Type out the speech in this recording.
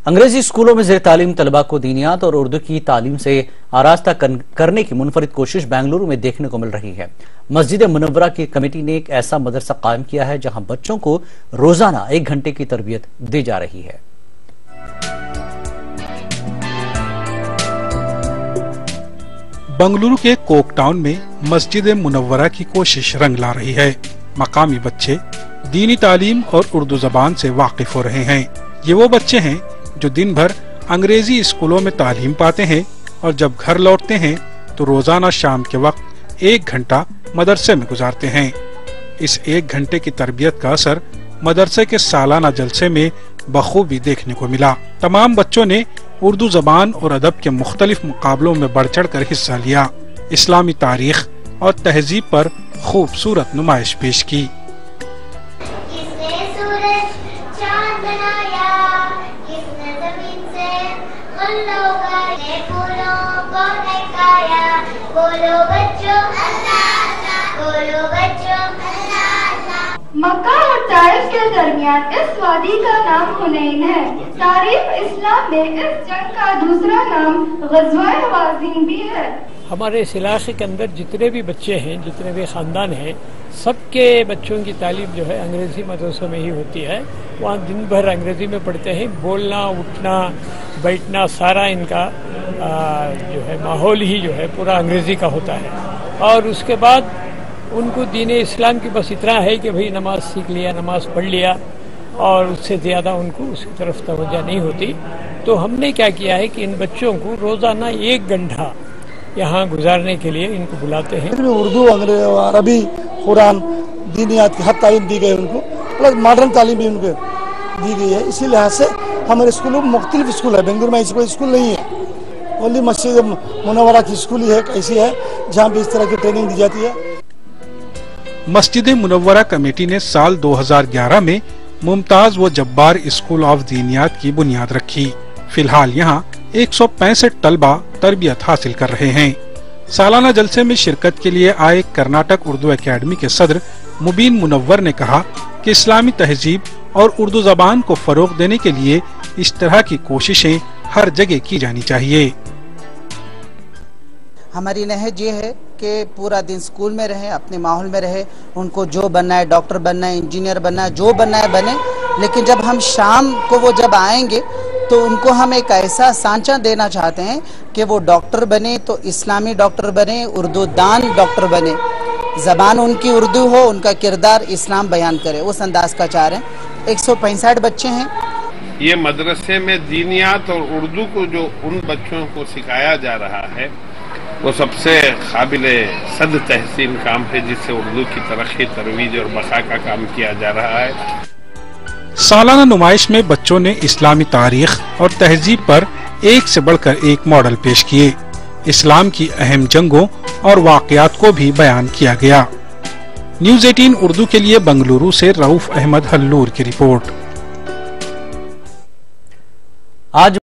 انگریزی اسکولوں میں زیر تعلیم طلبہ کو دینیات اور اردو کی تعلیم سے آراستہ کرنے کی منفرد کوشش بنگلورو میں دیکھنے کو مل رہی ہے۔ مسجد منورہ کی کمیٹی نے ایک ایسا مدرسہ قائم کیا ہے جہاں بچوں کو روزانہ 1 گھنٹے کی تربیت دی جا رہی ہے۔ بنگلورو کے کوک ٹاؤن میں مسجد منورہ کی کوشش رنگ لا رہی ہے۔ مقامی بچے دینی تعلیم اور اردو زبان سے واقف ہو رہے ہیں۔ یہ وہ بچے ہیں جو دن بھر انگریزی اسکولوں میں تعلیم پاتے ہیں اور جب گھر لوٹتے ہیں تو روزانہ شام کے وقت 1 گھنٹہ مدرسے میں گزارتے ہیں۔ اس 1 گھنٹے کی تربیت کا اثر مدرسے کے سالانہ جلسے میں بخوبی دیکھنے کو ملا۔ تمام بچوں نے اردو زبان اور ادب کے مختلف مقابلوں میں بڑھ چڑھ کر حصہ لیا۔ اسلامی تاریخ اور تہذیب پر خوبصورت نمائش پیش کی۔ مکہ اور طائف کے درمیان اس وادی کا نام حنین ہے۔ تاریخ اسلام میں اس جنگ کا دوسرا نام غزوہ حوازن بھی ہے۔ ہمارے اس علاقے کے اندر جتنے بھی بچے ہیں، جتنے بھی خاندان ہیں، سب کے بچوں کی تعلیم جو ہے انگریزی مدرسوں میں ہی ہوتی ہے۔ وہاں دن بھر انگریزی میں پڑھتے ہیں، بولنا اٹھنا بیٹھنا سارا ان کا جو ہے ماحول ہی جو ہے پورا انگریزی کا ہوتا ہے۔ اور اس کے بعد ان کو دین اسلام کی بس اتنا ہے کہ بھئی نماز سیکھ لیا، نماز پڑھ لیا، اور اس سے زیادہ ان کو اس کی طرف توجہ نہیں ہوتی۔ تو ہم نے کیا کیا ہے کہ ان بچوں کو روزانہ 1 گھنٹہ یہاں گزارنے کے لیے ان کو بلاتے ہیں۔ اردو، عربی، قرآن، دینیات کی ہر تعلیم دی گئی ان کو، پلس ماڈرن تعلیم بھی ان کو دی گئی ہے۔ اسی لحاظ سے ہمارے اسکولوں میں مختلف اسکول ہے۔ بنگلور میں کوئی اسکول نہیں ہے، اونلی مسجد منورہ کی اسکول ہی ہے، ایسی ہے جہاں پہ اس طرح کی ٹریننگ دی جاتی ہے۔ مسجد منورہ کمیٹی نے سال 2011 میں ممتاز و جبار اسکول آف دینیات کی بنیاد رکھی۔ فی الحال یہاں 165 طلبہ تربیت حاصل کر رہے ہیں۔ سالانہ جلسے میں شرکت کے لیے آئے کرناٹک اردو اکیڈمی کے صدر مبین منور نے کہا کہ اسلامی تہذیب اور اردو زبان کو فروغ دینے کے لیے اس طرح کی کوششیں ہر جگہ کی جانی چاہیے۔ ہماری نہج یہ ہے کہ پورا دن اسکول میں رہے، اپنے ماحول میں رہے، ان کو جو بننا ہے، ڈاکٹر بننا ہے، انجینئر بننا ہے، جو بننا ہے بنے، لیکن جب ہم شام کو وہ جب آئیں گے تو ان کو ہم ایک ایسا سانچہ دینا چاہتے ہیں کہ وہ ڈاکٹر بنے تو اسلامی ڈاکٹر بنے، اردو دان ڈاکٹر بنے، زبان ان کی اردو ہو، ان کا کردار اسلام بیان کرے، اس انداز کا چاہ رہے ہیں۔ 165 بچے ہیں۔ یہ مدرسے میں دینیات اور اردو کو جو ان بچوں کو سکھایا جا رہا ہے وہ سب سے قابل صد تحسین کام ہے، جس سے اردو کی ترقی، ترویج اور بقا کا کام کیا جا رہا ہے۔ سالانہ نمائش میں بچوں نے اسلامی تاریخ اور تہذیب پر ایک سے بڑھ کر ایک ماڈل پیش کیے۔ اسلام کی اہم جنگوں اور واقعات کو بھی بیان کیا گیا۔ نیوز 18 اردو کے لیے بنگلورو سے رؤف احمد ہلور کی رپورٹ۔ آج